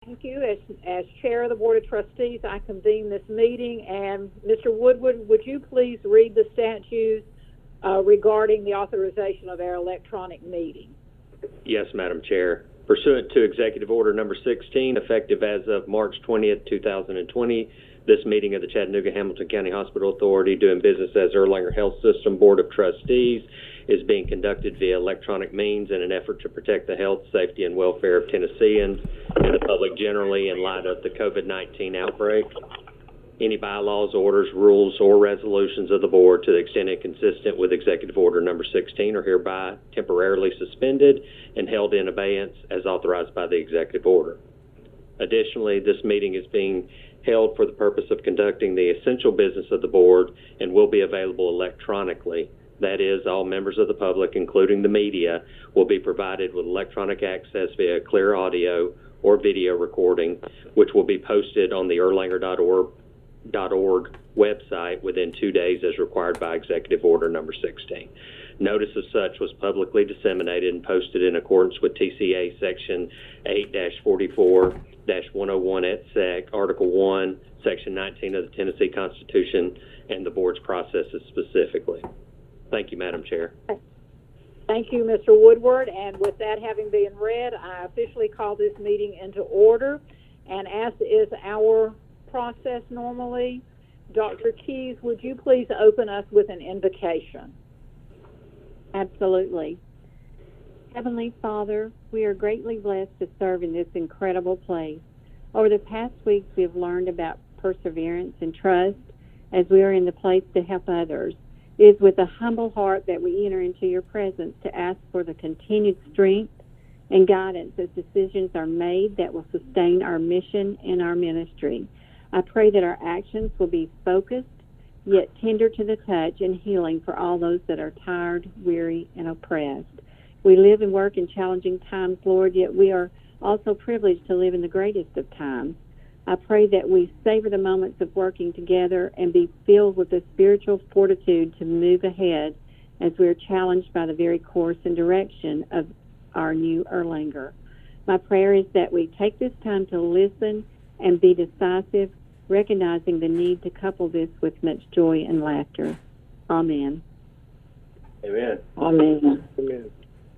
Thank you. As chair of the Board of Trustees, I convene this meeting. And Mr. Woodward, would you please read the statutes regarding the authorization of our electronic meeting? Yes, Madam Chair. Pursuant to Executive Order Number 16, effective as of March 20th, 2020, this meeting of the Chattanooga-Hamilton County Hospital Authority, doing business as Erlanger Health System Board of Trustees, is being conducted via electronic means in an effort to protect the health, safety, and welfare of Tennesseans and the public generally in light of the COVID-19 outbreak. Any bylaws, orders, rules, or resolutions of the board, to the extent inconsistent with Executive Order Number 16, are hereby temporarily suspended and held in abeyance as authorized by the Executive Order. Additionally, this meeting is being held for the purpose of conducting the essential business of the board and will be available electronically. That is, all members of the public, including the media, will be provided with electronic access via clear audio or video recording, which will be posted on the erlanger.org website within 2 days as required by Executive Order Number 16. Notice of such was publicly disseminated and posted in accordance with TCA Section 8-44-101 et sec, Article 1, Section 19 of the Tennessee Constitution and the board's processes specifically. Thank you, Madam Chair. Thank you, Mr. Woodward. And with that having been read, I officially call this meeting into order. And as is our process normally, Dr. Keys, would you please open us with an invocation? Absolutely. Heavenly Father, we are greatly blessed to serve in this incredible place. Over the past weeks, we have learned about perseverance and trust as we are in the place to help others. It is with a humble heart that we enter into your presence to ask for the continued strength and guidance as decisions are made that will sustain our mission and our ministry. I pray that our actions will be focused, yet tender to the touch and healing for all those that are tired, weary, and oppressed. We live and work in challenging times, Lord, yet we are also privileged to live in the greatest of times. I pray that we savor the moments of working together and be filled with the spiritual fortitude to move ahead as we are challenged by the very course and direction of our new Erlanger. My prayer is that we take this time to listen and be decisive, recognizing the need to couple this with much joy and laughter. Amen. Amen. Amen. Amen.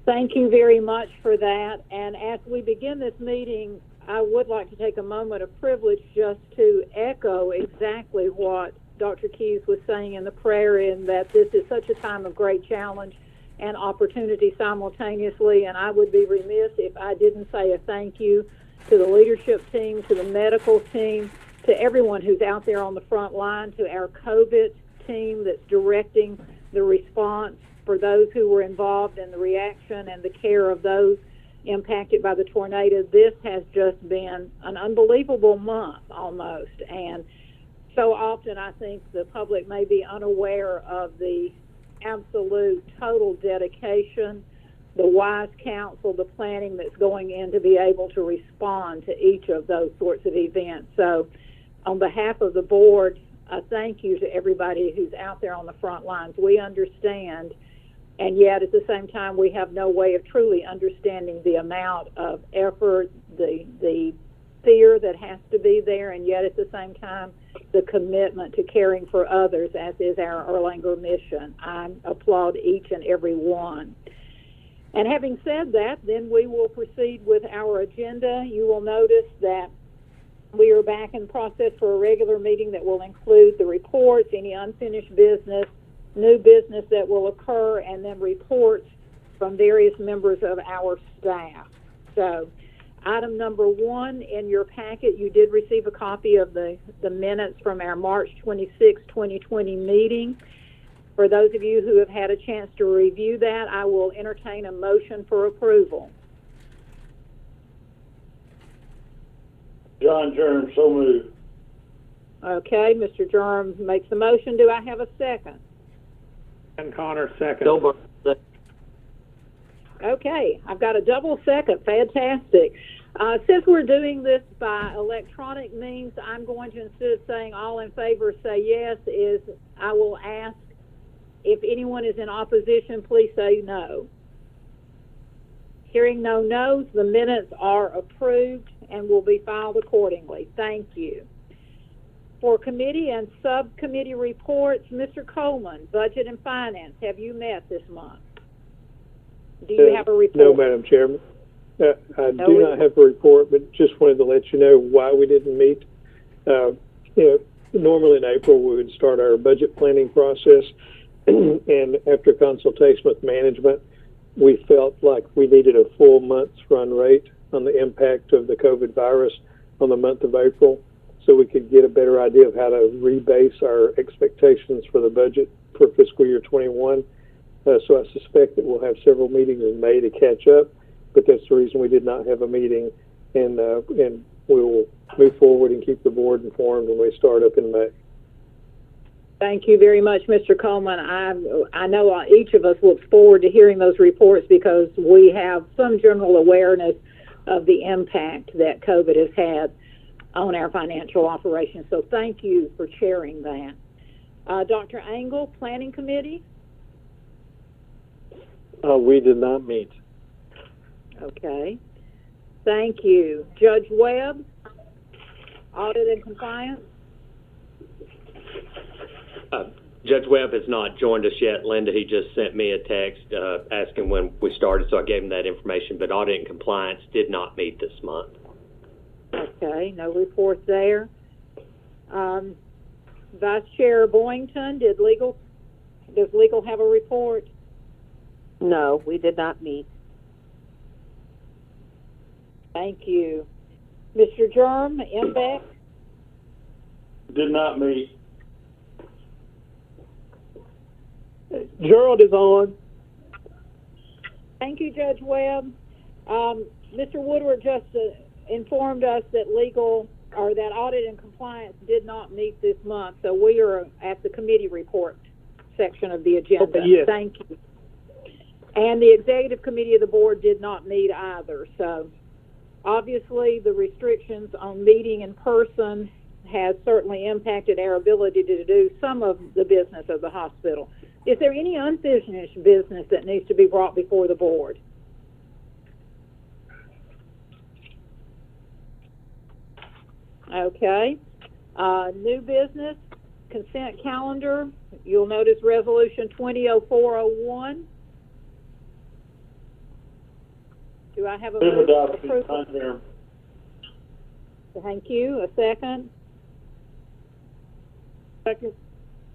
Thank you very much for that. And as we begin this meeting, I would like to take a moment of privilege just to echo exactly what Dr. Keys was saying in the prayer, in that this is such a time of great challenge and opportunity simultaneously. And I would be remiss if I didn't say a thank you to the leadership team, to the medical team, to everyone who's out there on the front line, to our COVID team that's directing the response for those who were involved in the reaction and the care of those impacted by the tornado. This has just been an unbelievable month almost. And so often I think the public may be unaware of the absolute total dedication, the wise counsel, the planning that's going in to be able to respond to each of those sorts of events. So on behalf of the board, a thank you to everybody who's out there on the front lines. We understand, and yet at the same time, we have no way of truly understanding the amount of effort, the fear that has to be there, and yet at the same time, the commitment to caring for others, as is our Erlanger mission. I applaud each and every one. And having said that, then we will proceed with our agenda. You will notice that we are back in process for a regular meeting that will include the reports, any unfinished business, new business that will occur, and then reports from various members of our staff. So item number 1 in your packet, you did receive a copy of the minutes from our March 26, 2020 meeting. For those of you who have had a chance to review that, I will entertain a motion for approval. John Germ, so moved. Okay, Mr. Germ makes the motion. Do I have a second? And Connor, second. Dilbert. Okay, I've got a double second. Fantastic. Since we're doing this by electronic means, I'm going to, instead of saying all in favor, say yes. I will ask if anyone is in opposition, please say no. Hearing no no's, the minutes are approved, and will be filed accordingly. Thank you. For committee and subcommittee reports, Mr. Coleman, Budget and Finance, have you met this month? Do you have a report? No, Madam Chairman. I do not have a report, but just wanted to let you know why we didn't meet. Normally in April we would start our budget planning process, and after consultation with management, we felt like we needed a full month's run rate on the impact of the COVID virus on the month of April, so we could get a better idea of how to rebase our expectations for the budget for fiscal year 21. So I suspect that we'll have several meetings in May to catch up, but that's the reason we did not have a meeting, and we will move forward and keep the board informed when we start up in May. Thank you very much, Mr. Coleman. I know each of us looks forward to hearing those reports because we have some general awareness of the impact that COVID has had on our financial operations. So thank you for sharing that. Dr. Angle, Planning Committee? We did not meet. Okay. Thank you. Judge Webb, Audit and Compliance? Judge Webb has not joined us yet. Linda, he just sent me a text asking when we started, so I gave him that information. But Audit and Compliance did not meet this month. Okay, no report there. Vice Chair Boynton, does legal have a report? No, we did not meet. Thank you. Mr. Germ, MBEC? Did not meet. Gerald is on. Thank you, Judge Webb. Mr. Woodward just informed us that that Audit and Compliance did not meet this month, so we are at the committee report section of the agenda. Okay, yes. Thank you. And the Executive Committee of the Board did not meet either, so obviously the restrictions on meeting in person has certainly impacted our ability to do some of the business of the hospital. Is there any unfinished business that needs to be brought before the board? Okay. New business, consent calendar. You'll notice Resolution 200401. Do I have a Move motion adoption, to approve? Madam Chair. Thank you. A second. Second,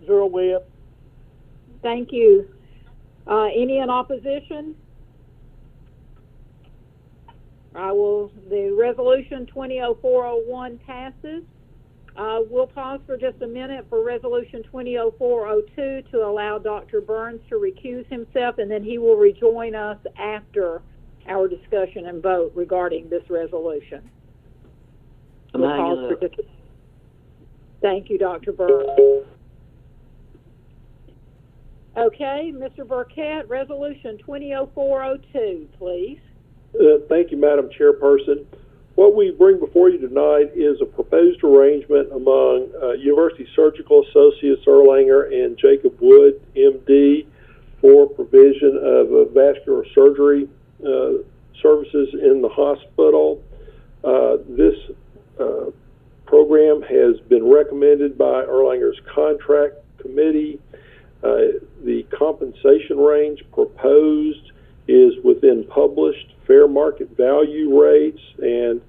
Gerald Webb. Thank you. Any in opposition? The resolution 200401 passes. We'll pause for just a minute for resolution 200402 to allow Dr. Burns to recuse himself, and then he will rejoin us after our discussion and vote regarding this resolution. We'll pause for just... Thank you, Dr. Burns. Okay, Mr. Burkett, Resolution 200402, please. Thank you, Madam Chairperson. What we bring before you tonight is a proposed arrangement among University Surgical Associates Erlanger and Jacob Wood, MD, for provision of vascular surgery services in the hospital. This program has been recommended by Erlanger's contract committee. The compensation range proposed is within published fair market value rates and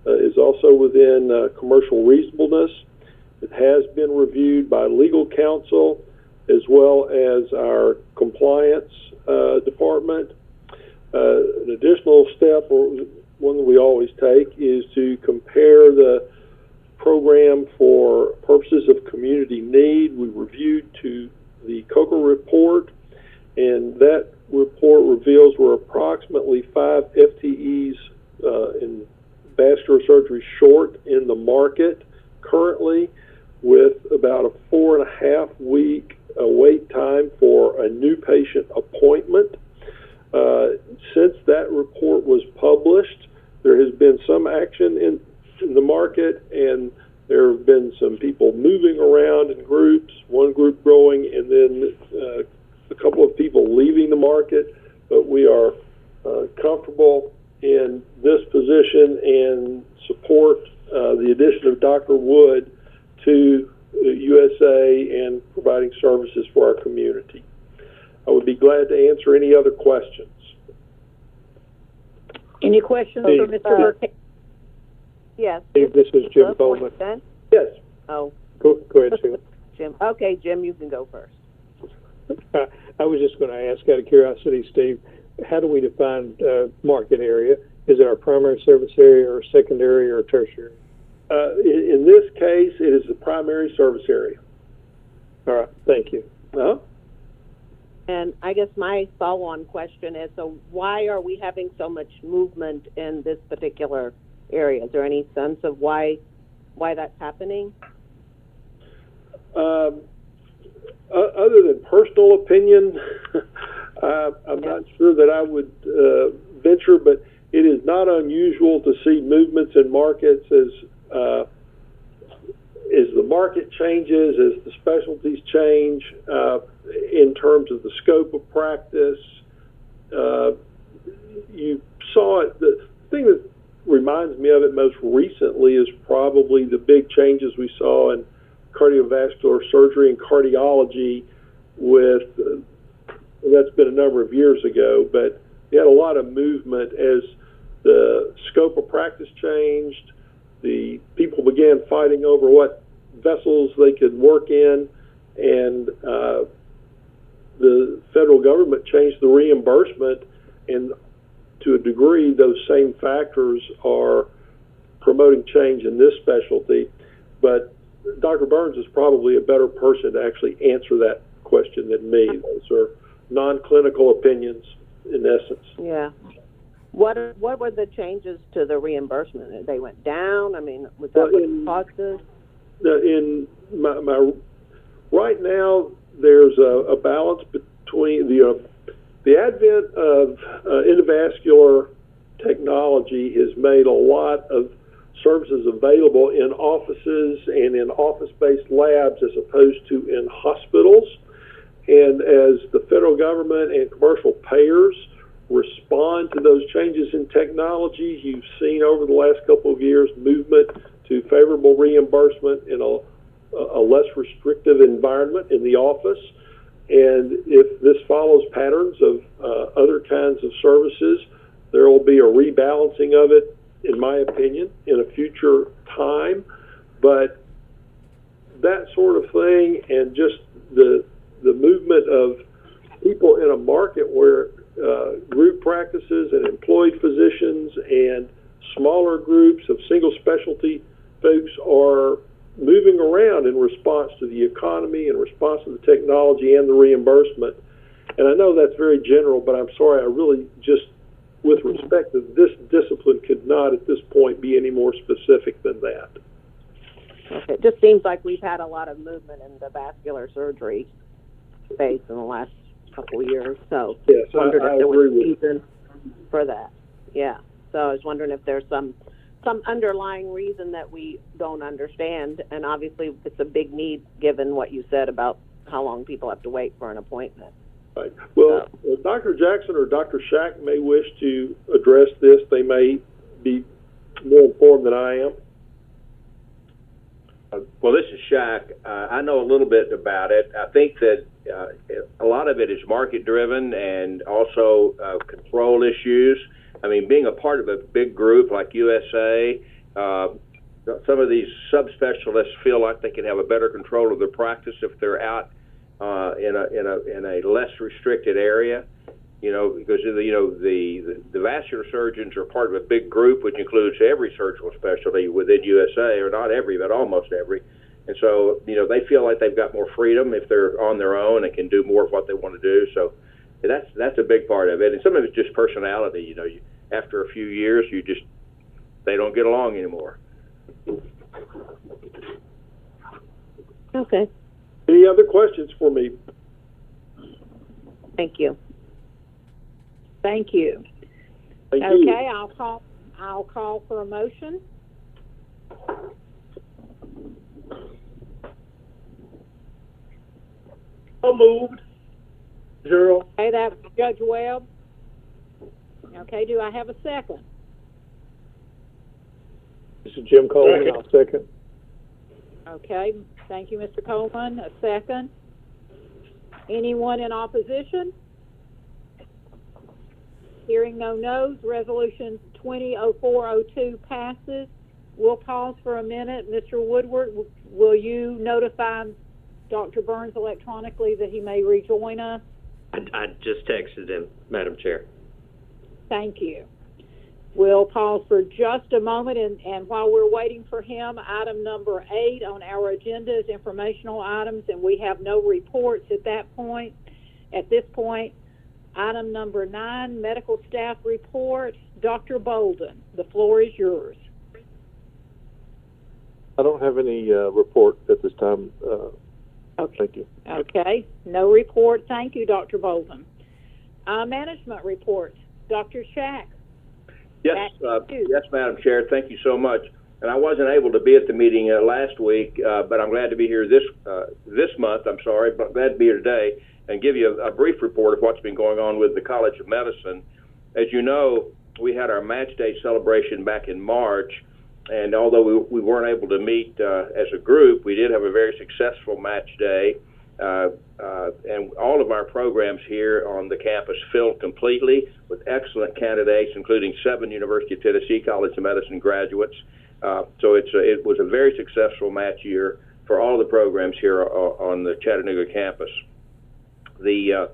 is also within commercial reasonableness. It has been reviewed by legal counsel as well as our compliance department. An additional step, or one that we always take, is to compare the program for purposes of community need. We reviewed to the COCA report, and that report reveals we're approximately 5 FTEs in vascular surgery short in the market currently, with about a 4.5 week wait time for a new patient appointment. Since that report was published, there has been some action in the market, and there have been some people moving around in groups, one group growing, and then a couple of people leaving the market. But we are comfortable in this position and support the addition of Dr. Wood to USA and providing services for our community. I would be glad to answer any other questions. Any questions for Mr. Burkett? Yes. Steve, this is Jim Coleman. Then? Yes. Oh, Go ahead, Sheila. Jim. Okay, Jim, you can go first. I was just going to ask out of curiosity, Steve, how do we define market area? Is it our primary service area or secondary or tertiary? In this case, it is the primary service area. All right, thank you. And I guess my follow-on question is, so why are we having so much movement in this particular area? Is there any sense of why that's happening? Other than personal opinion, I'm not sure that I would venture, but it is not unusual to see movements in markets as the market changes, as the specialties change, in terms of the scope of practice. You saw it. The thing that reminds me of it most recently is probably the big changes we saw in cardiovascular surgery and cardiology that's been a number of years ago, but you had a lot of movement as the scope of practice changed. The people began fighting over what vessels they could work in, and the federal government changed the reimbursement, and to a degree those same factors are promoting change in this specialty. But Dr. Burns is probably a better person to actually answer that question than me. Those are non-clinical opinions in essence. Yeah. What were the changes to the reimbursement? They went down? I mean, was that what caused this? In my right now, there's a balance between the advent of endovascular technology has made a lot of services available in offices and in office-based labs as opposed to in hospitals. And as the federal government and commercial payers respond to those changes in technology, you've seen over the last couple of years movement to favorable reimbursement in a less restrictive environment in the office. And if this follows patterns of other kinds of services, there will be a rebalancing of it, in my opinion, in a future time. But that sort of thing, and just the movement of people in a market where group practices and employed physicians and smaller groups of single specialty folks are moving around in response to the economy, in response to the technology and the reimbursement. And I know that's very general, but I'm sorry, I really just, with respect to this discipline, could not at this point be any more specific than that. Okay. It just seems like we've had a lot of movement in the vascular surgery space in the last couple of years. So yes, I wondered I if there was a agree reason for that. Yeah. So I was wondering if there's some underlying reason that we don't understand. And obviously it's a big need given what you said about how long people have to wait for an appointment. Right. Well, Dr. Jackson or Dr. Shack may wish to address this. They may be more informed than I am. Well, this is Shack. I know a little bit about it. I think that a lot of it is market-driven and also control issues. I mean, being a part of a big group like USA, some of these subspecialists feel like they can have a better control of their practice if they're out in a less restricted area. You know, because the vascular surgeons are part of a big group which includes every surgical specialty within USA, or not every, but almost every. And so, they feel like they've got more freedom if they're on their own and can do more of what they want to do. So that's a big part of it. And some of it's just personality. After a few years, they don't get along anymore. Okay. Any other questions for me? Thank you. Thank you. Thank you. Okay, I'll call for a motion. So moved. Gerald. Okay, that was Judge Webb. Okay, do I have a second? This is Jim Coleman. Second. I'll second. Okay, thank you, Mr. Coleman. A second. Anyone in opposition? Hearing no no's, resolution 200402 passes. We'll pause for a minute. Mr. Woodward, will you notify Dr. Burns electronically that he may rejoin us? I just texted him, Madam Chair. Thank you. We'll pause for just a moment, and while we're waiting for him, item number 8 on our agenda is informational items, and we have no reports at that point. At this point, item number 9, medical staff report. Dr. Bolden, the floor is yours. I don't have any report at this time. Okay. Thank you. Okay, no report. Thank you, Dr. Bolden. Management report. Dr. Shack. Yes, yes, Madam Chair. Thank you so much. And I wasn't able to be at the meeting last week, but I'm glad to be here this month. I'm sorry, but I'm glad to be here today and give you a brief report of what's been going on with the College of Medicine. As you know, we had our match day celebration back in March, and although we weren't able to meet as a group, we did have a very successful match day. And all of our programs here on the campus filled completely with excellent candidates, including 7 University of Tennessee College of Medicine graduates. So it was a very successful match year for all the programs here on the Chattanooga campus. A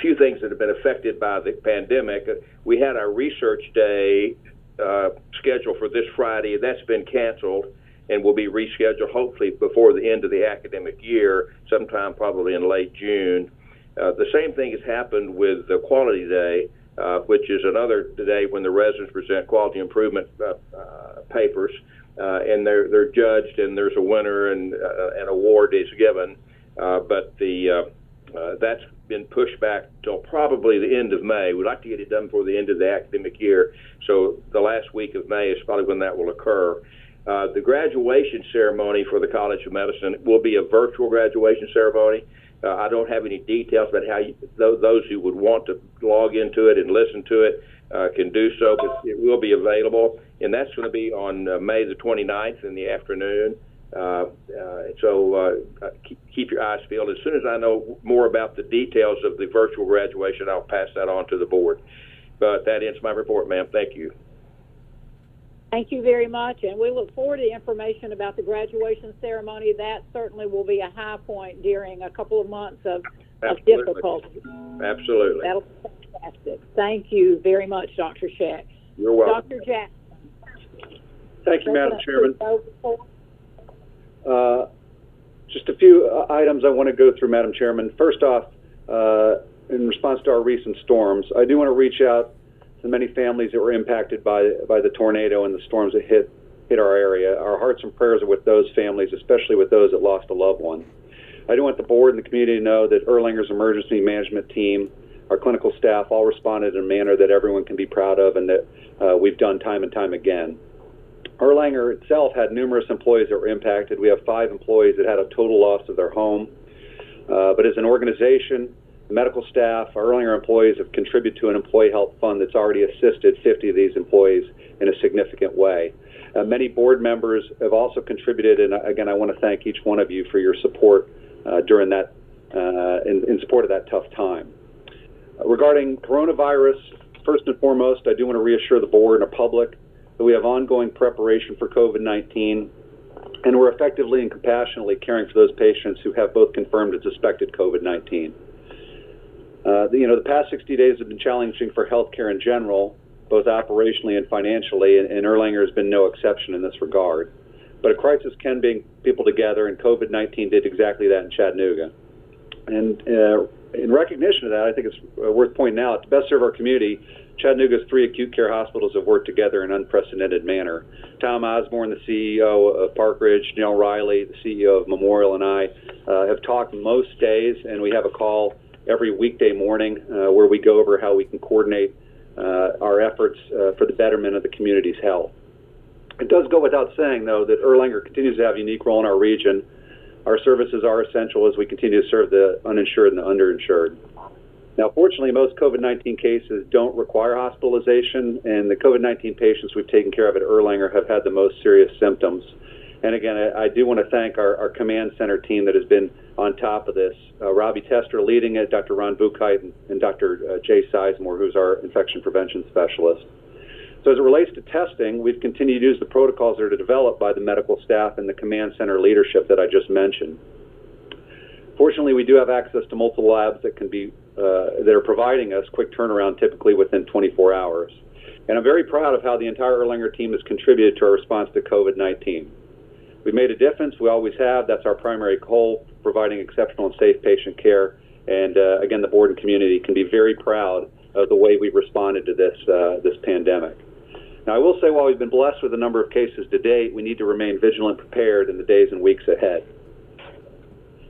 few things that have been affected by the pandemic. We had our research day scheduled for this Friday. That's been canceled and will be rescheduled hopefully before the end of the academic year, sometime probably in late June. The same thing has happened with the Quality Day, which is another day when the residents present quality improvement papers, and they're judged, and there's a winner, and an award is given. But that's been pushed back till probably the end of May. We'd like to get it done before the end of the academic year, so the last week of May is probably when that will occur. The graduation ceremony for the College of Medicine will be a virtual graduation ceremony. I don't have any details about how those who would want to log into it and listen to it can do so, but it will be available, and that's going to be on May the 29th in the afternoon. So keep your eyes peeled. As soon as I know more about the details of the virtual graduation, I'll pass that on to the board. But that ends my report, ma'am. Thank you. Thank you very much, and we look forward to the information about the graduation ceremony. That certainly will be a high point during a couple of months of difficulty. Absolutely. That'll be fantastic. Thank you very much, Dr. Shack. You're welcome. Dr. Jackson. Thank you, Madam Chairman. Just a few items I want to go through, Madam Chairman. First off, in response to our recent storms, I do want to reach out to many families that were impacted by the tornado and the storms that hit our area. Our hearts and prayers are with those families, especially with those that lost a loved one. I do want the board and the community to know that Erlanger's emergency management team, our clinical staff, all responded in a manner that everyone can be proud of and that we've done time and time again. Erlanger itself had numerous employees that were impacted. We have 5 employees that had a total loss of their home. But as an organization, the medical staff, our Erlanger employees have contributed to an employee health fund that's already assisted 50 of these employees in a significant way. Many board members have also contributed, and again, I want to thank each one of you for your support during that, in support of that tough time. Regarding coronavirus, first and foremost, I do want to reassure the board and the public that we have ongoing preparation for COVID-19, and we're effectively and compassionately caring for those patients who have both confirmed and suspected COVID-19. The past 60 days have been challenging for healthcare in general, both operationally and financially, and Erlanger has been no exception in this regard. But a crisis can bring people together, and COVID-19 did exactly that in Chattanooga. And in recognition of that, I think it's worth pointing out, to best serve our community, Chattanooga's 3 acute care hospitals have worked together in an unprecedented manner. Tom Osborne, the CEO of Park Ridge, Janelle Riley, the CEO of Memorial, and I have talked most days, and we have a call every weekday morning where we go over how we can coordinate our efforts for the betterment of the community's health. It does go without saying, though, that Erlanger continues to have a unique role in our region. Our services are essential as we continue to serve the uninsured and the underinsured. Now, fortunately, most COVID-19 cases don't require hospitalization, and the COVID-19 patients we've taken care of at Erlanger have had the most serious symptoms. And again, I do want to thank our command center team that has been on top of this. Robbie Tester leading it, Dr. Ron Buchheit, and Dr. Jay Sizemore, who's our infection prevention specialist. So as it relates to testing, we've continued to use the protocols that are developed by the medical staff and the command center leadership that I just mentioned. Fortunately, we do have access to multiple labs that can be that are providing us quick turnaround, typically within 24 hours. And I'm very proud of how the entire Erlanger team has contributed to our response to COVID-19. We've made a difference. We always have. That's our primary goal, providing exceptional and safe patient care. And again, the board and community can be very proud of the way we've responded to this pandemic. Now, I will say, while we've been blessed with a number of cases to date, we need to remain vigilant and prepared in the days and weeks ahead.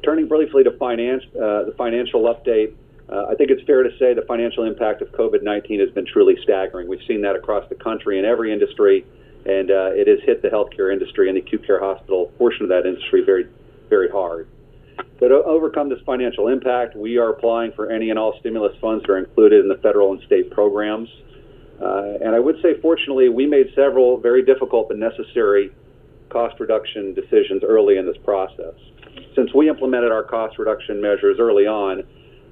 Turning briefly to the financial update, I think it's fair to say the financial impact of COVID-19 has been truly staggering. We've seen that across the country in every industry, and it has hit the healthcare industry and the acute care hospital portion of that industry very, very hard. But to overcome this financial impact, we are applying for any and all stimulus funds that are included in the federal and state programs. And I would say, fortunately, we made several very difficult but necessary cost reduction decisions early in this process. Since we implemented our cost reduction measures early on,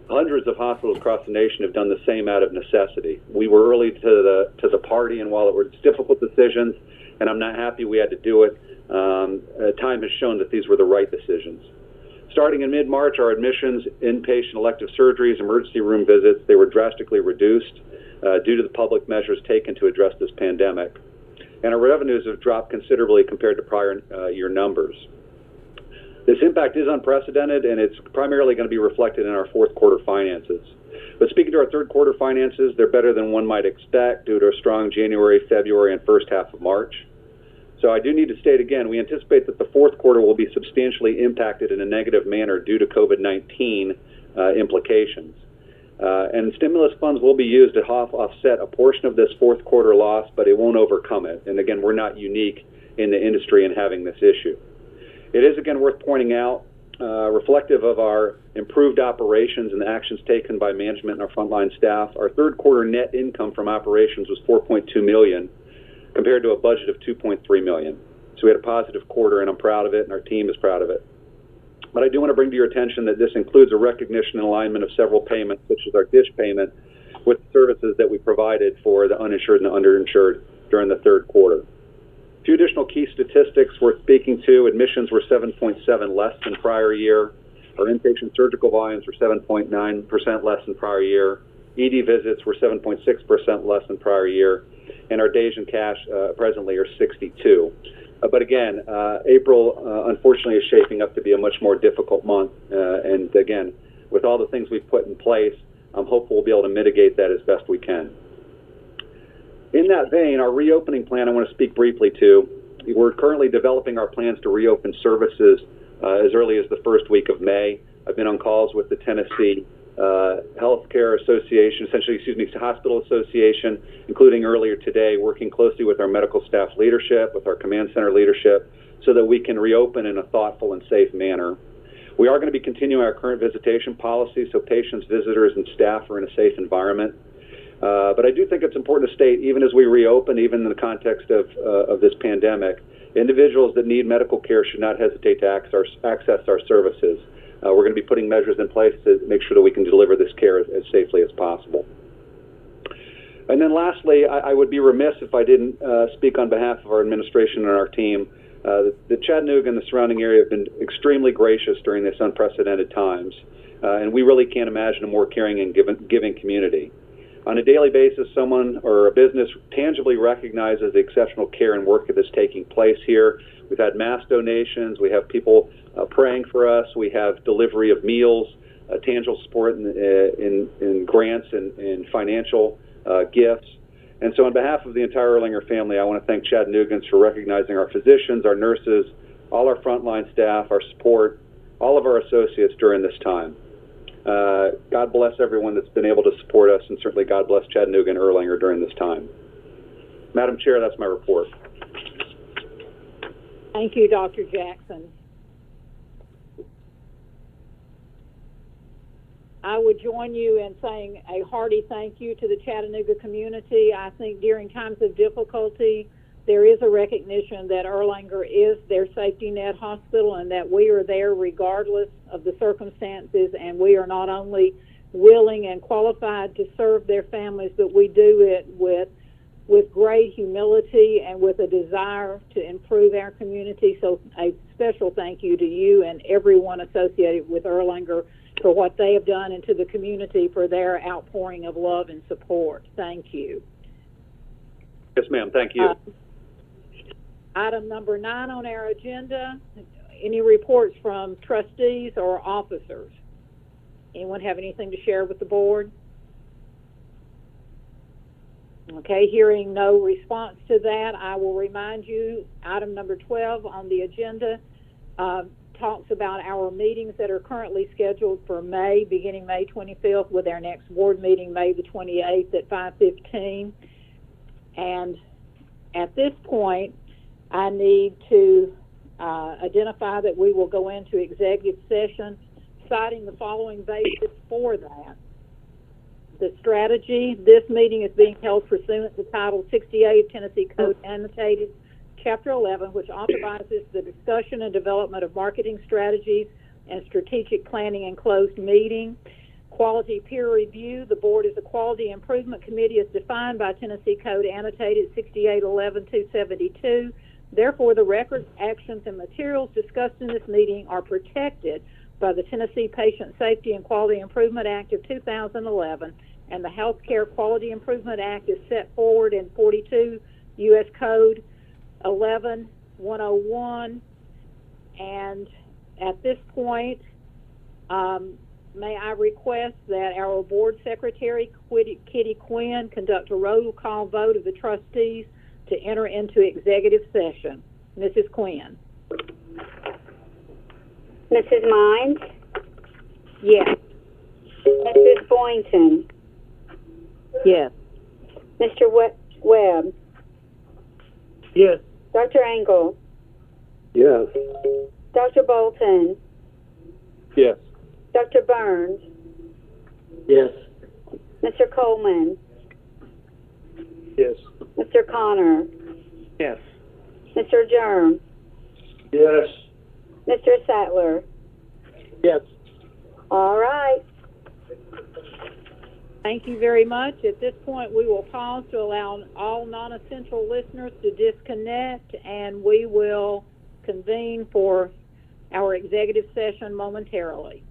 hundreds of hospitals across the nation have done the same out of necessity. We were early to the party, and while it were difficult decisions, and I'm not happy we had to do it, time has shown that these were the right decisions. Starting in mid-March, our admissions, inpatient elective surgeries, emergency room visits, they were drastically reduced due to the public measures taken to address this pandemic. And our revenues have dropped considerably compared to prior year numbers. This impact is unprecedented, and it's primarily going to be reflected in our fourth quarter finances. But speaking to our third quarter finances, they're better than one might expect due to a strong January, February, and first half of March. So I do need to state again, we anticipate that the fourth quarter will be substantially impacted in a negative manner due to COVID-19 implications. And stimulus funds will be used to offset a portion of this fourth quarter loss, but it won't overcome it. And again, we're not unique in the industry in having this issue. It is, again, worth pointing out, reflective of our improved operations and the actions taken by management and our frontline staff, our third quarter net income from operations was $4.2 million compared to a budget of $2.3 million. So we had a positive quarter, and I'm proud of it, and our team is proud of it. But I do want to bring to your attention that this includes a recognition and alignment of several payments, such as our DISH payment, with services that we provided for the uninsured and the underinsured during the third quarter. A few additional key statistics worth speaking to. Admissions were 7.7 less than prior year. Our inpatient surgical volumes were 7.9% less than prior year. ED visits were 7.6% less than prior year. And our days in cash presently are 62. But again, April, unfortunately, is shaping up to be a much more difficult month. And again, with all the things we've put in place, I'm hopeful we'll be able to mitigate that as best we can. In that vein, our reopening plan I want to speak briefly to. We're currently developing our plans to reopen services as early as the first week of May. I've been on calls with the Tennessee Healthcare Association, Hospital Association, including earlier today, working closely with our medical staff leadership, with our command center leadership, so that we can reopen in a thoughtful and safe manner. We are going to be continuing our current visitation policy, so patients, visitors, and staff are in a safe environment. But I do think it's important to state, even as we reopen, even in the context of this pandemic, individuals that need medical care should not hesitate to access our services. We're going to be putting measures in place to make sure that we can deliver this care as safely as possible. And then lastly, I would be remiss if I didn't speak on behalf of our administration and our team. The Chattanooga and the surrounding area have been extremely gracious during this unprecedented times, and we really can't imagine a more caring and giving community. On a daily basis, someone or a business tangibly recognizes the exceptional care and work that is taking place here. We've had mass donations. We have people praying for us. We have delivery of meals, tangible support in grants and financial gifts. And so on behalf of the entire Erlanger family, I want to thank Chattanoogans for recognizing our physicians, our nurses, all our frontline staff, our support, all of our associates during this time. God bless everyone that's been able to support us, and certainly God bless Chattanooga and Erlanger during this time. Madam Chair, that's my report. Thank you, Dr. Jackson. I would join you in saying a hearty thank you to the Chattanooga community. I think during times of difficulty, there is a recognition that Erlanger is their safety net hospital and that we are there regardless of the circumstances, and we are not only willing and qualified to serve their families, but we do it with great humility and with a desire to improve our community. So a special thank you to you and everyone associated with Erlanger for what they have done, and to the community for their outpouring of love and support. Thank you. Yes, ma'am. Thank you. Item number 9 on our agenda, any reports from trustees or officers? Anyone have anything to share with the board? Okay, hearing no response to that, I will remind you, item number 12 on the agenda talks about our meetings that are currently scheduled for May, beginning May 25th, with our next board meeting May the 28th at 5:15. And at this point, I need to identify that we will go into executive session, citing the following basis for that. The strategy, this meeting is being held pursuant to Title 68 Tennessee Code Annotated, Chapter 11, which authorizes the discussion and development of marketing strategies and strategic planning in closed meeting. Quality peer review, the board is a quality improvement committee as defined by Tennessee Code Annotated 6811-272. Therefore, the records, actions, and materials discussed in this meeting are protected by the Tennessee Patient Safety and Quality Improvement Act of 2011, and the Healthcare Quality Improvement Act is set forward in 42 U.S. Code 11-101. And at this point, may I request that our board secretary, Kitty Quinn, conduct a roll call vote of the trustees to enter into executive session. Mrs. Quinn. Mrs. Mines? Yes. Mrs. Boynton? Yes. Mr. Webb? Yes. Dr. Engel? Yes. Dr. Bolton? Yes. Dr. Burns? Yes. Mr. Coleman? Yes. Mr. Connor? Yes. Mr. Germ? Yes. Mr. Sattler? Yes. All right. Thank you very much. At this point, we will pause to allow all non-essential listeners to disconnect, and we will convene for our executive session momentarily.